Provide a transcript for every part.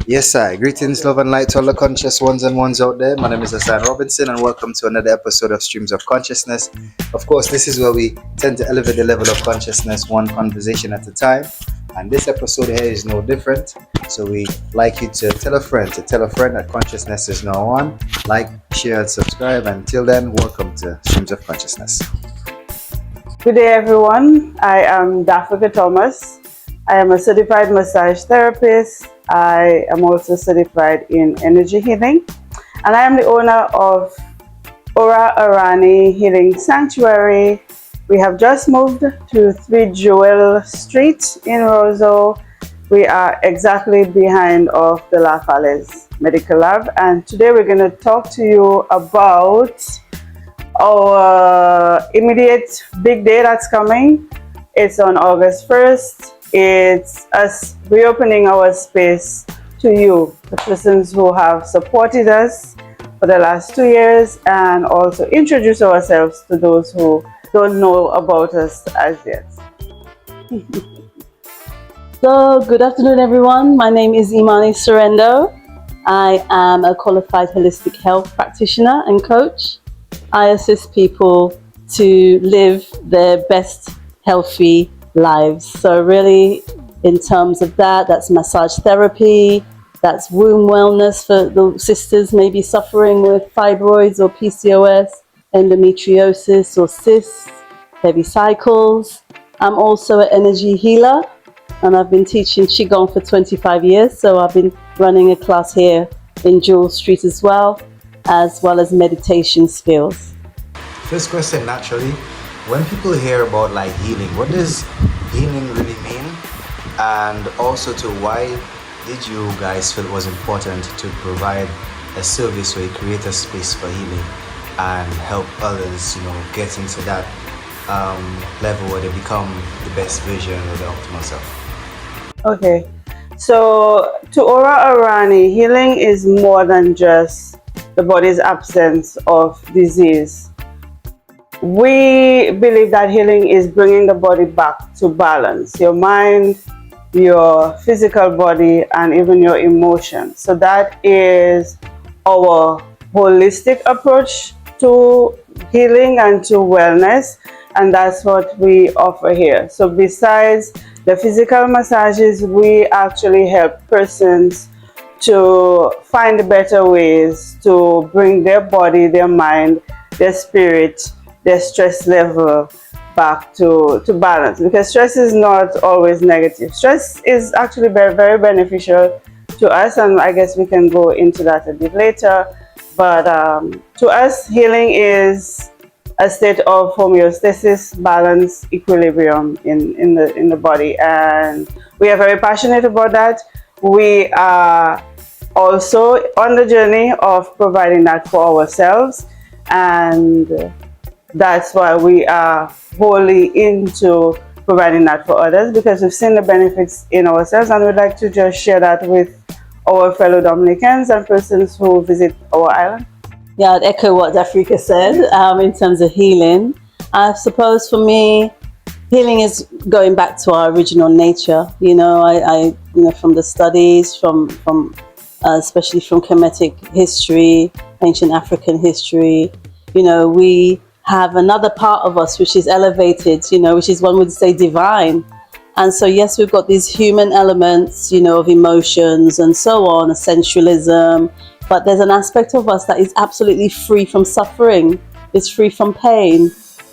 Yes, sir. Greetings, love and light to all the conscious ones and ones out there. My name is Hassan Robinson, and welcome to another episode of Streams of Consciousness. Of course, this is where we tend to elevate the level of consciousness one conversation at a time. And this episode here is no different. So we like you to tell a friend that consciousness is now on. Like, share, and subscribe. Until then, welcome to Streams of Consciousness. Good day, everyone. I am Dafrika Thomas. I am a certified massage therapist. I am also certified in energy healing. And I am the owner of ORA AURANI Healing Sanctuary. We have just moved to 3 Jewel Street in Roseau. We are exactly behind of the La Falaise Medical Lab. And today we're going to talk to you about our immediate big day that's coming. It's on August 1st. It's us reopening our space to you, the persons who have supported us for the last 2 years, and also introduce ourselves to those who don't know about us as yet. So, good afternoon, everyone. My name is Imani Sorhaindo. I am a qualified holistic health practitioner and coach. I assist people to live their best healthy lives. So really, in terms of that, that's massage therapy, that's womb wellness for the sisters maybe suffering with fibroids or PCOS, endometriosis or cysts, heavy cycles. I'm also an energy healer, and I've been teaching Qigong for 25 years. So I've been running a class here in Jewel Street as well as meditation skills. First question, naturally, when people hear about like healing, what does healing really mean? And also to why did you guys feel it was important to provide a service where you create a space for healing and help others, get into that level where they become the best version of their optimal self? Okay, so to ORA AURANI, healing is more than just the body's absence of disease. We believe that healing is bringing the body back to balance, your mind, your physical body, and even your emotions. So that is our holistic approach to healing and to wellness, and that's what we offer here. So besides the physical massages, we actually help persons to find better ways to bring their body, their mind, their spirit, their stress level back to balance, because stress is not always negative. Stress is actually very, very beneficial to us, and I guess we can go into that a bit later. But to us, healing is a state of homeostasis, balance, equilibrium in the body, and we are very passionate about that. We are also on the journey of providing that for ourselves, and that's why we are wholly into providing that for others, because we've seen the benefits in ourselves, and we'd like to just share that with our fellow Dominicans and persons who visit our island. Yeah, I'd echo what Dafrika said in terms of healing. I suppose for me, healing is going back to our original nature. I from the studies, from especially from Kemetic history, ancient African history, we have another part of us which is elevated, which is, one would say, divine. And so yes, we've got these human elements, of emotions and so on, sensualism, but there's an aspect of us that is absolutely free from suffering, it's free from pain.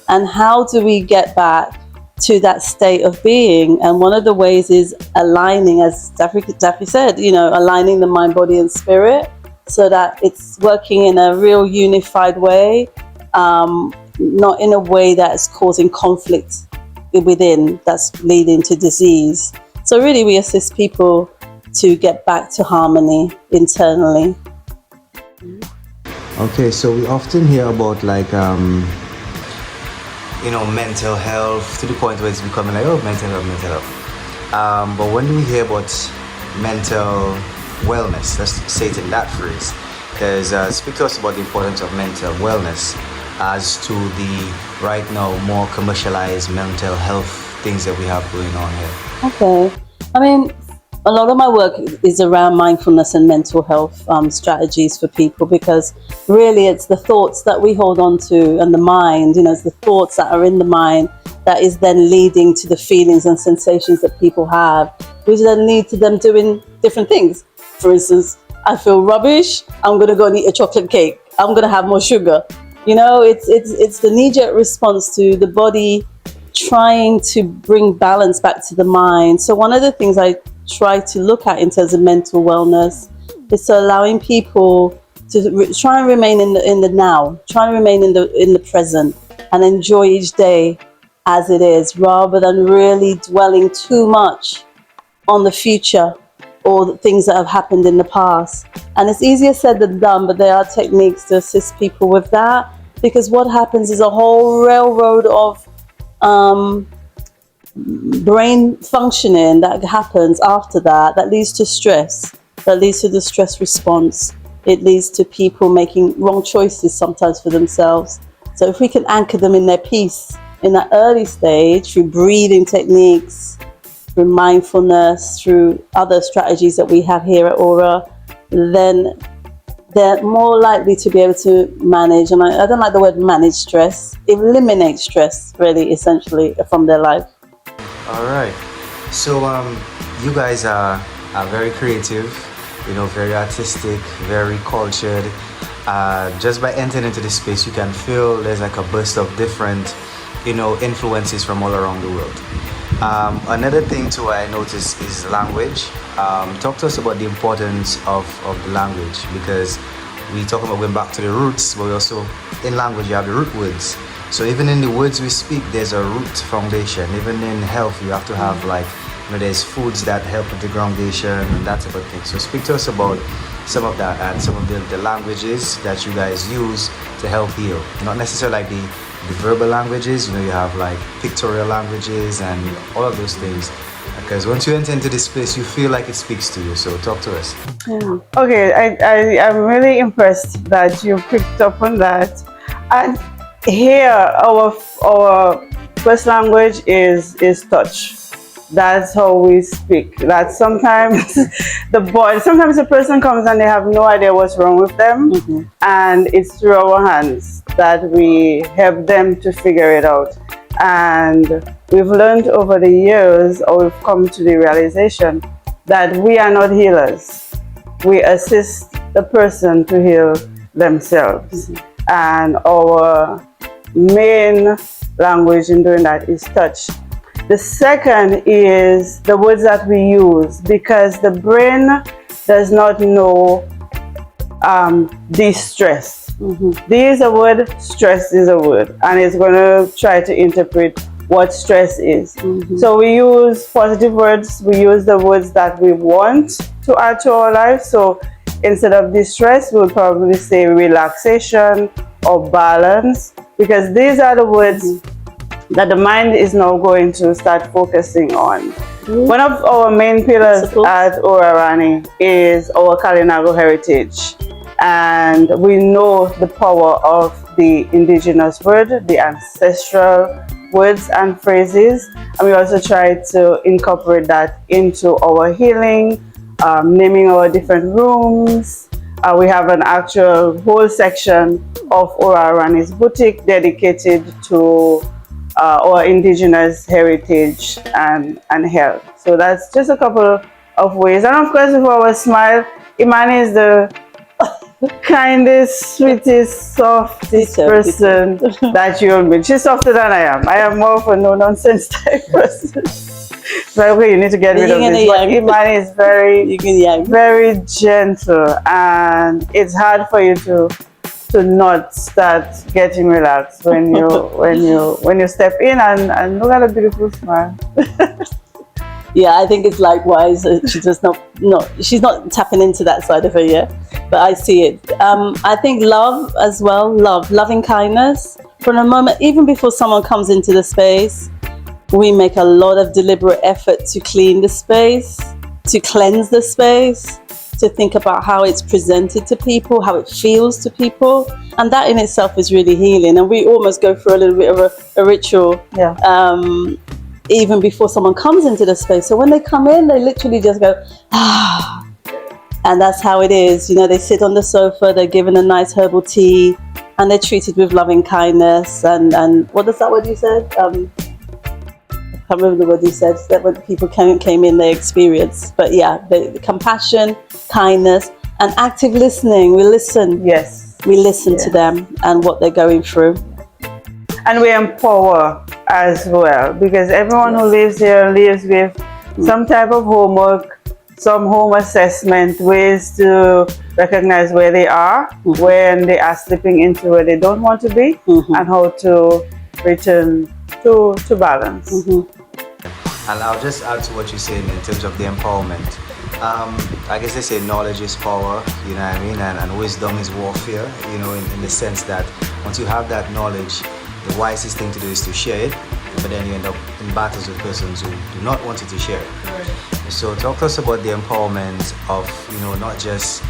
And how do we get back to that state of being? And one of the ways is aligning, as Daffy said, aligning the mind, body and spirit, so that it's working in a real unified way, not in a way that's causing conflict within, that's leading to disease. So really we assist people to get back to harmony internally. Okay, so we often hear about mental health, to the point where it's becoming like, mental health. But when do we hear about mental wellness? Let's say it in that phrase. Because speak to us about the importance of mental wellness as to the right now more commercialized mental health things that we have going on here. Okay. I mean, a lot of my work is around mindfulness and mental health strategies for people, because really it's the thoughts that we hold on to and the mind, it's the thoughts that are in the mind that is then leading to the feelings and sensations that people have, which then lead to them doing different things. For instance, I feel rubbish, I'm going to go and eat a chocolate cake. I'm going to have more sugar. It's the knee-jerk response to the body trying to bring balance back to the mind. So one of the things I try to look at in terms of mental wellness is to allowing people to try and remain in the now, try and remain in the present, and enjoy each day as it is, rather than really dwelling too much on the future or the things that have happened in the past. And it's easier said than done, but there are techniques to assist people with that, because what happens is a whole railroad of brain functioning that happens after that leads to stress, that leads to the stress response. It leads to people making wrong choices sometimes for themselves. So if we can anchor them in their peace in that early stage through breathing techniques, through mindfulness, through other strategies that we have here at Aura, then they're more likely to be able to manage, and I don't like the word manage stress, eliminate stress, really, essentially, from their life. All right. So you guys are very creative, very artistic, very cultured. Just by entering into this space, you can feel there's like a burst of different, influences from all around the world. Another thing too I noticed is language. Talk to us about the importance of the language, because we talk about going back to the roots, but we also, in language, you have the root words. So even in the words we speak, there's a root foundation. Even in health, you have to have there's foods that help with the groundation and that type of thing. So speak to us about some of that and some of the languages that you guys use to help heal. Not necessarily like the verbal languages, you have like pictorial languages and all of those things. Because once you enter into this space, you feel like it speaks to you. So talk to us. Okay, I'm really impressed that you picked up on that. And here, our first language is touch. That's how we speak. That sometimes sometimes a person comes and they have no idea what's wrong with them, and it's through our hands that we help them to figure it out. And we've learned over the years, or we've come to the realization that we are not healers. We assist the person to heal themselves. And our main language in doing that is touch. The second is the words that we use, because the brain does not know distress. This is a word, stress is a word, and it's going to try to interpret what stress is. So we use positive words, we use the words that we want to add to our life. So instead of distress, we'll probably say relaxation or balance, because these are the words that the mind is now going to start focusing on. One of our main pillars at ORA AURANI is our Kalinago heritage. And we know the power of the indigenous word, the ancestral words and phrases. And we also try to incorporate that into our healing, naming our different rooms. We have an actual whole section of ORA AURANI's boutique dedicated to our indigenous heritage and health. So that's just a couple of ways. And of course, with our smile, Imani is the kindest, sweetest, softest person that you'll meet. She's softer than I am. I am more of a no-nonsense type person. But okay, you need to get rid of this. But Imani is very gentle, and it's hard for you to not start getting relaxed when you step in and look at a beautiful smile. Yeah, I think it's likewise. She's just she's not tapping into that side of her yet, but I see it. I think love as well, loving kindness. From the moment, even before someone comes into the space, we make a lot of deliberate effort to clean the space, to cleanse the space, to think about how it's presented to people, how it feels to people. And that in itself is really healing. And we almost go through a little bit of a ritual even before someone comes into the space. So when they come in, they literally just go, ah. And that's how it is. You know, they sit on the sofa, they're given a nice herbal tea, and they're treated with loving kindness. And what is that word you said? I can't remember the word you said. That when people came in, they experienced. But yeah, the compassion, kindness, and active listening. We listen. Yes. We listen to them and what they're going through. And we empower as well, because everyone who lives here lives with some type of homework, some home assessment, ways to recognize where they are when they are slipping into where they don't want to be, and how to return to balance. And I'll just add to what you're saying in terms of the empowerment. I guess they say knowledge is power, you know what I mean, and wisdom is warfare, you know, in the sense that once you have that knowledge, the wisest thing to do is to share it, but then you end up in battles with persons who do not want you to share it. Right. So talk to us about the empowerment of, you know, not just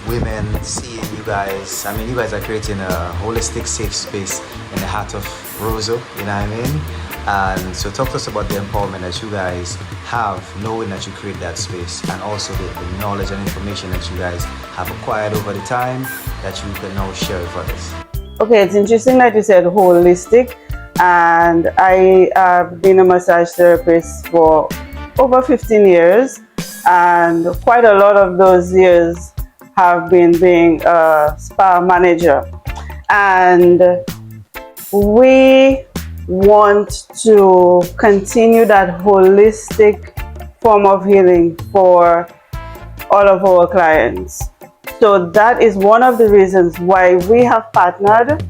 women seeing you guys. I mean, you guys are creating a holistic safe space in the heart of Roseau, you know what I mean? And so talk to us about the empowerment that you guys have, knowing that you create that space, and also the knowledge and information that you guys have acquired over the time that you can now share with others. Okay, it's interesting that you said holistic, and I have been a massage therapist for over 15 years, and quite a lot of those years have been being a spa manager. And we want to continue that holistic form of healing for all of our clients. So that is one of the reasons why we have partnered,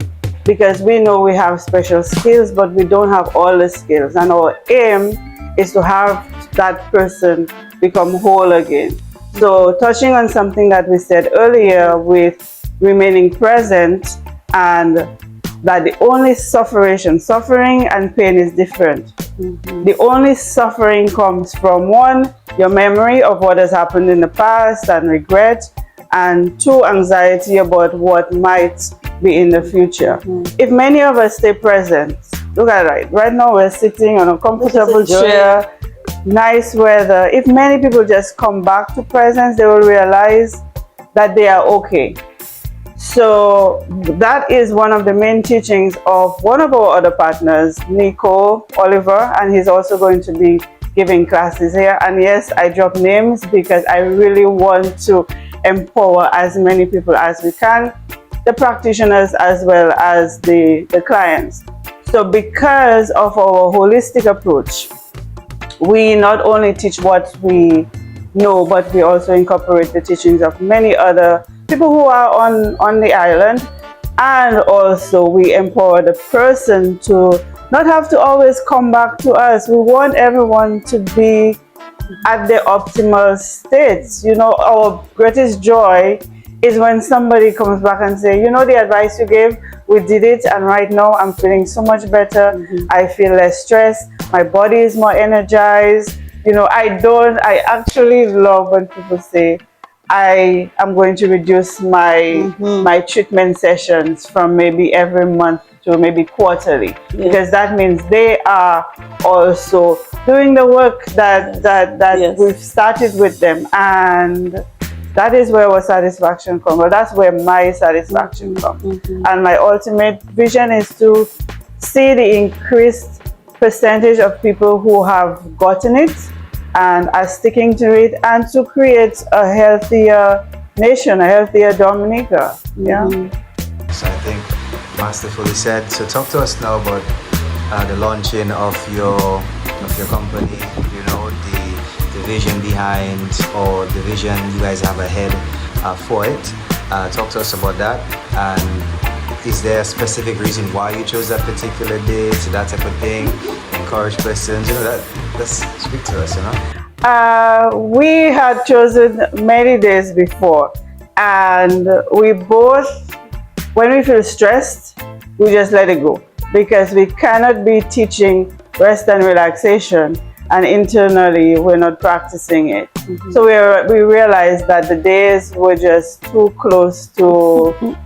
because we know we have special skills, but we don't have all the skills. And our aim is to have that person become whole again. So touching on something that we said earlier with remaining present, and that the only suffering and pain is different. The only suffering comes from, one, your memory of what has happened in the past and regret, and two, anxiety about what might be in the future. If many of us stay present, look at it, right now we're sitting on a comfortable chair, nice weather. If many people just come back to presence, they will realize that they are okay. So that is one of the main teachings of one of our other partners, Nico Oliver, and he's also going to be giving classes here. And yes, I drop names because I really want to empower as many people as we can, the practitioners as well as the clients. So because of our holistic approach, we not only teach what we know, but we also incorporate the teachings of many other people who are on the island, and also we empower the person to not have to always come back to us. We want everyone to be at their optimal states. You know, our greatest joy is when somebody comes back and say, you know, the advice you gave, we did it, and right now I'm feeling so much better. I feel less stressed, my body is more energized. You know, I actually love when people say, I am going to reduce my my treatment sessions from maybe every month to maybe quarterly, because that means they are also doing the work that we've started with them, and that is where our satisfaction comes. Well, that's where my satisfaction comes. And my ultimate vision is to see the increased percentage of people who have gotten it and are sticking to it, and to create a healthier nation, a healthier Dominica. So I think masterfully said. So talk to us now about the launching of your company, you know, the vision behind, or the vision you guys have ahead for it. Talk to us about that. And is there a specific reason why you chose that particular date, that type of thing? Encourage persons, you know, let's speak to us, you know. We had chosen many days before, and we both, when we feel stressed, we just let it go, because we cannot be teaching rest and relaxation and internally we're not practicing it. So we realized that the days were just too close to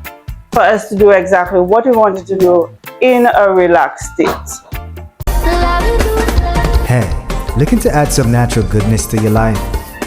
for us to do exactly what we wanted to do in a relaxed state. Hey, looking to add some natural goodness to your life?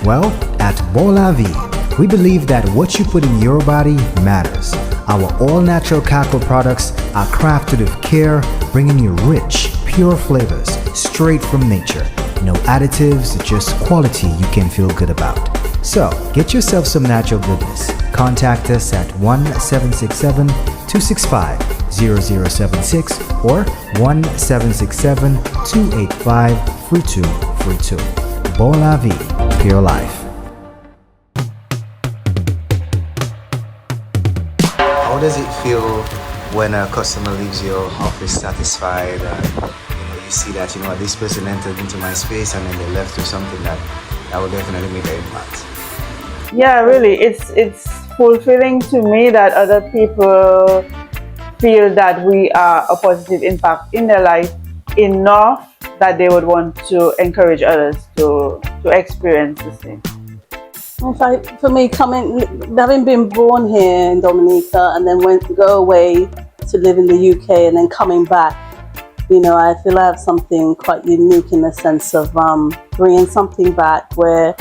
Well, at ORA AURANI, we believe that what you put in your body matters. Our all-natural cocoa products are crafted with care, bringing you rich, pure flavors straight from nature. No additives, just quality you can feel good about. So, get yourself some natural goodness. Contact us at 1-767-265-0076 or 1-767-285-3232. ORA AURANI, Pure Life. How does it feel when a customer leaves your office satisfied and you see that this person entered into my space and then they left with something that will definitely make an impact? Yeah, really, it's fulfilling to me that other people feel that we are a positive impact in their life enough that they would want to encourage others to experience the same. In fact, for me, having been born here in Dominica and then go away to live in the UK and then coming back, I feel I have something quite unique in the sense of bringing something back where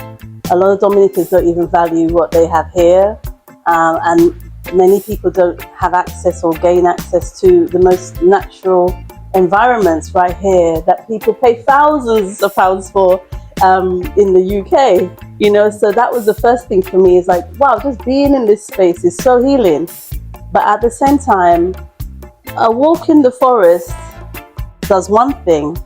a lot of Dominicans don't even value what they have here, and many people don't have access or gain access to the most natural environments right here that people pay thousands of pounds for in the UK. So that was the first thing for me, is like, wow, just being in this space is so healing. But at the same time, a walk in the forest does one thing,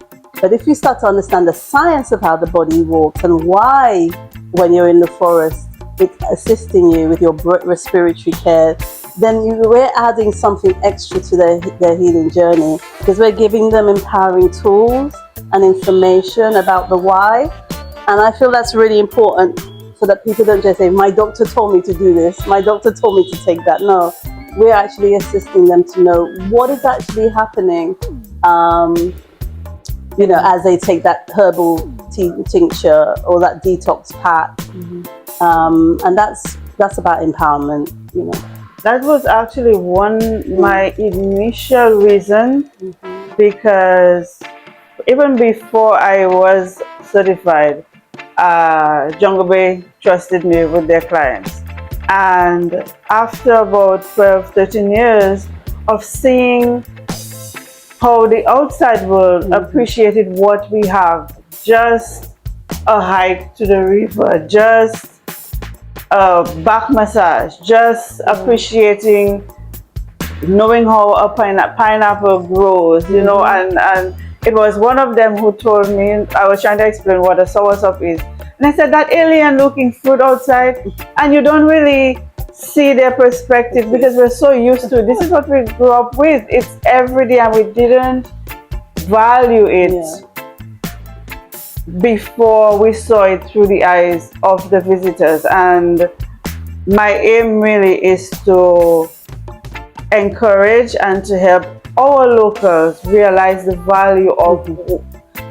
but if you start to understand the science of how the body walks and why when you're in the forest it's assisting you with your respiratory care, then we're adding something extra to their healing journey, because we're giving them empowering tools and information about the why. And I feel that's really important, so that people don't just say, my doctor told me to do this, my doctor told me to take that. No, we're actually assisting them to know what is actually happening, as they take that herbal tincture or that detox pack. And that's about empowerment. That was actually my initial reason, because even before I was certified, Jungle Bay trusted me with their clients. And after about 12-13 years of seeing how the outside world appreciated what we have, just a hike to the river, just a back massage, just appreciating, knowing how a pineapple grows, and it was one of them who told me, I was trying to explain what a soursop is. And I said, that alien looking fruit outside, and you don't really see their perspective because we're so used to it. This is what we grew up with. It's every day, and we didn't value it before we saw it through the eyes of the visitors. And my aim really is to encourage and to help our locals realize the value of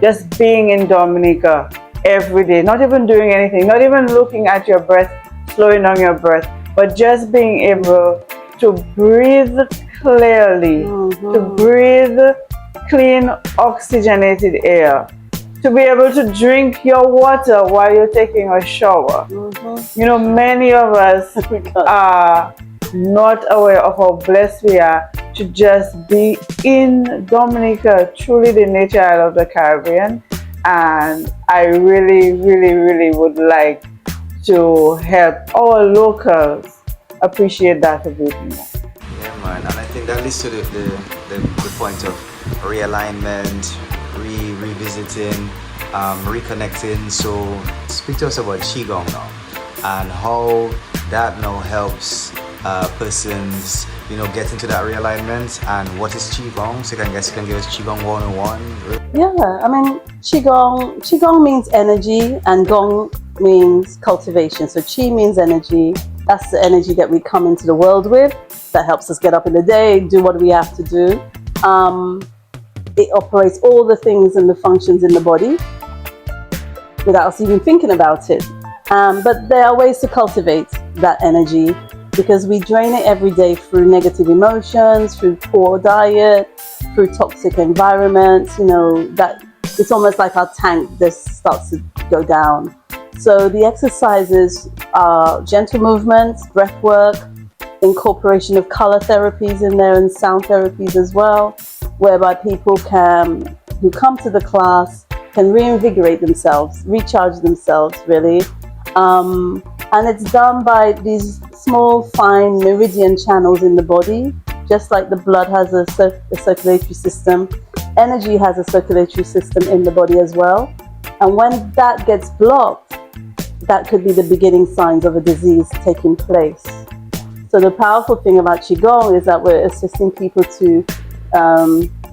just being in Dominica every day, not even doing anything, not even looking at your breath, slowing down your breath, but just being able to breathe clearly, to breathe clean, oxygenated air, to be able to drink your water while you're taking a shower. Many of us are not aware of how blessed we are to just be in Dominica, truly the nature island of the Caribbean. And I really, really, really would like to help our locals appreciate that a bit more. Yeah, man, and I think that leads to the point of realignment, revisiting, reconnecting. So speak to us about Qigong now, and how that now helps persons, get into that realignment. And what is Qigong? So I guess you can give us Qigong 101. Yeah, I mean, Qigong means energy, and Gong means cultivation. So Qi means energy. That's the energy that we come into the world with, that helps us get up in the day, do what we have to do. It operates all the things and the functions in the body without us even thinking about it. But there are ways to cultivate that energy, because we drain it every day through negative emotions, through poor diet, through toxic environments, that it's almost like our tank just starts to go down. So the exercises are gentle movements, breath work, incorporation of color therapies in there and sound therapies as well, whereby people who come to the class can reinvigorate themselves, recharge themselves really. And it's done by these small, fine meridian channels in the body. Just like the blood has a circulatory system, energy has a circulatory system in the body as well. And when that gets blocked, that could be the beginning signs of a disease taking place. So the powerful thing about Qigong is that we're assisting people to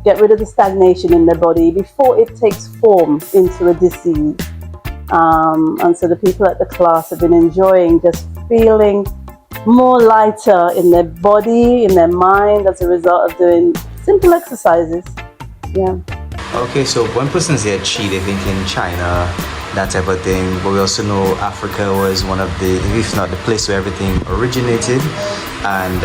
get rid of the stagnation in their body before it takes form into a disease. And so the people at the class have been enjoying just feeling more lighter in their body, in their mind, as a result of doing simple exercises. Yeah. Okay, so one person's here, Chi, they think in China, that type of thing. But we also know Africa was one of the, if not the place where everything originated. And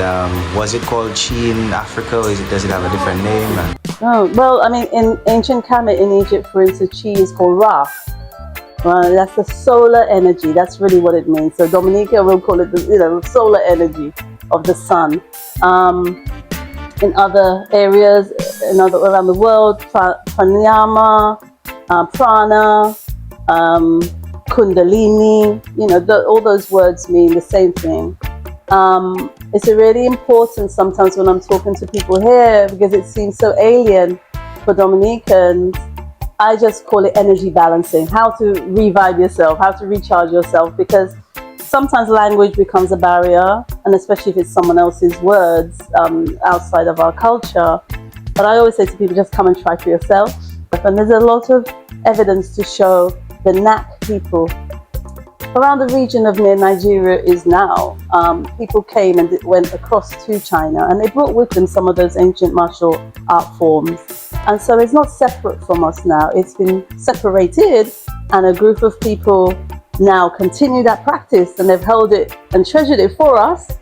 was it called Chi in Africa, or does it have a different name? Oh, well, I mean, in ancient Kemet in Egypt, for instance, Chi is called Ra. That's the solar energy. That's really what it means. So Dominica will call it the solar energy of the sun. In other areas, around the world, pranayama, prana, kundalini. All those words mean the same thing. It's really important sometimes when I'm talking to people here, because it seems so alien for Dominicans. I just call it energy balancing, how to revive yourself, how to recharge yourself, because sometimes language becomes a barrier, and especially if it's someone else's words outside of our culture. But I always say to people, just come and try for yourself. And there's a lot of evidence to show the Nak people around the region of near Nigeria is now. People came and went across to China, and they brought with them some of those ancient martial art forms. And so it's not separate from us now. It's been separated, and a group of people now continue that practice, and they've held it and treasured it for us,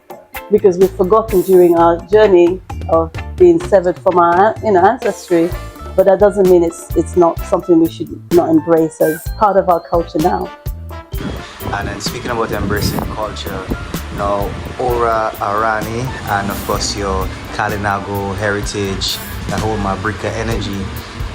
because we've forgotten during our journey of being severed from our ancestry. But that doesn't mean it's not something we should not embrace as part of our culture now. And then speaking about embracing culture, ORA AURANI, and of course your Kalinago heritage, the whole Mabrika energy,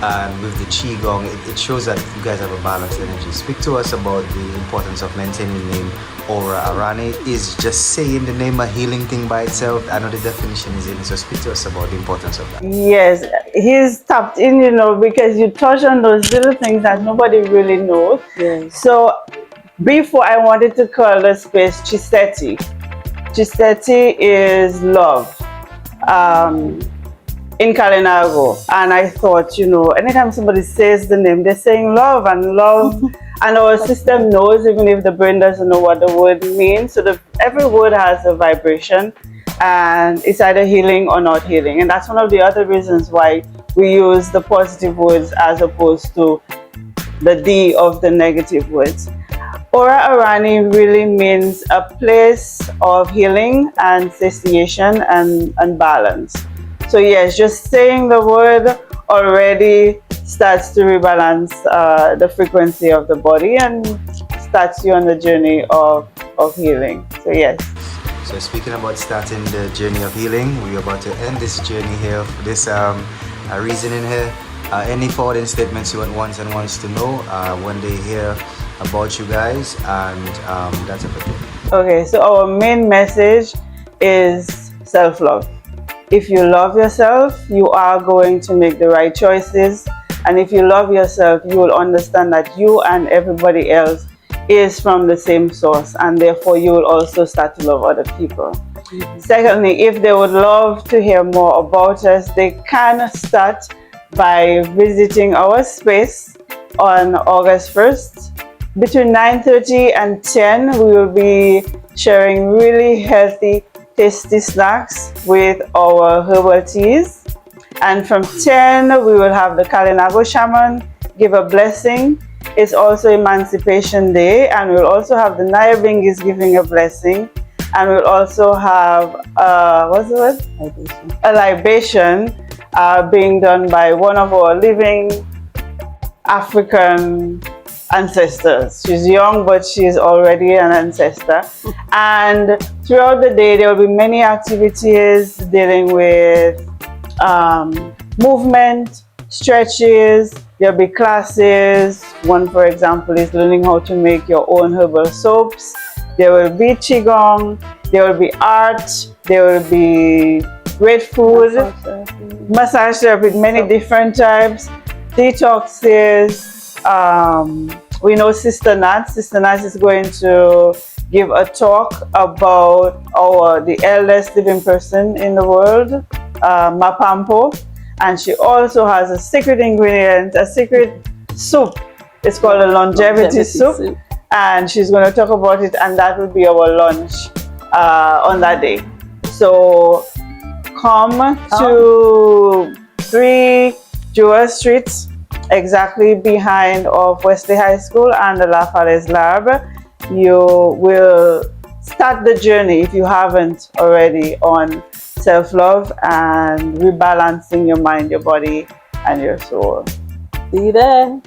and with the Qigong, it shows that you guys have a balanced energy. Speak to us about the importance of maintaining the name ORA AURANI. Is just saying the name a healing thing by itself? I know the definition is in it, so speak to us about the importance of that. Yes, he's tapped in, because you touch on those little things that nobody really knows. Yes. So before, I wanted to call the space Chiseti. Chiseti is love in Kalinago. And I thought, anytime somebody says the name, they're saying love, and love. And our system knows, even if the brain doesn't know what the word means. So every word has a vibration, and it's either healing or not healing. And that's one of the other reasons why we use the positive words as opposed to the D of the negative words. ORA AURANI really means a place of healing and satiation and balance. So yes, just saying the word already starts to rebalance the frequency of the body and starts you on the journey of healing. So yes. So speaking about starting the journey of healing, we're about to end this journey here, this reasoning here. Any forwarding statements you want to know when they hear about you guys, and that's everything. Okay, so our main message is self-love. If you love yourself, you are going to make the right choices. And if you love yourself, you will understand that you and everybody else is from the same source, and therefore you will also start to love other people. Mm-hmm. Secondly, if they would love to hear more about us, they can start by visiting our space on August 1st. Between 9:30 and 10, we will be sharing really healthy, tasty snacks with our herbal teas. And from 10, we will have the Kalinago shaman give a blessing. It's also Emancipation Day, and we'll also have the Nyabingis giving a blessing. And we'll also have, what's the word? Libation. A libation being done by one of our living African ancestors. She's young, but she's already an ancestor. And throughout the day, there will be many activities dealing with movement, stretches. There'll be classes. One, for example, is learning how to make your own herbal soaps. There will be qigong. There will be art. There will be great food, massage therapy, many different types, detoxes. We know Sister Nat. Sister Nat is going to give a talk about the eldest living person in the world, Mapampo. And she also has a secret ingredient, a secret soup. It's called a longevity soup. And she's going to talk about it, and that will be our lunch on that day. So come to 3 Jewel Street, exactly behind of Wesley High School and the La Falaise Lab. You will start the journey, if you haven't already, on self-love and rebalancing your mind, your body, and your soul. See you there.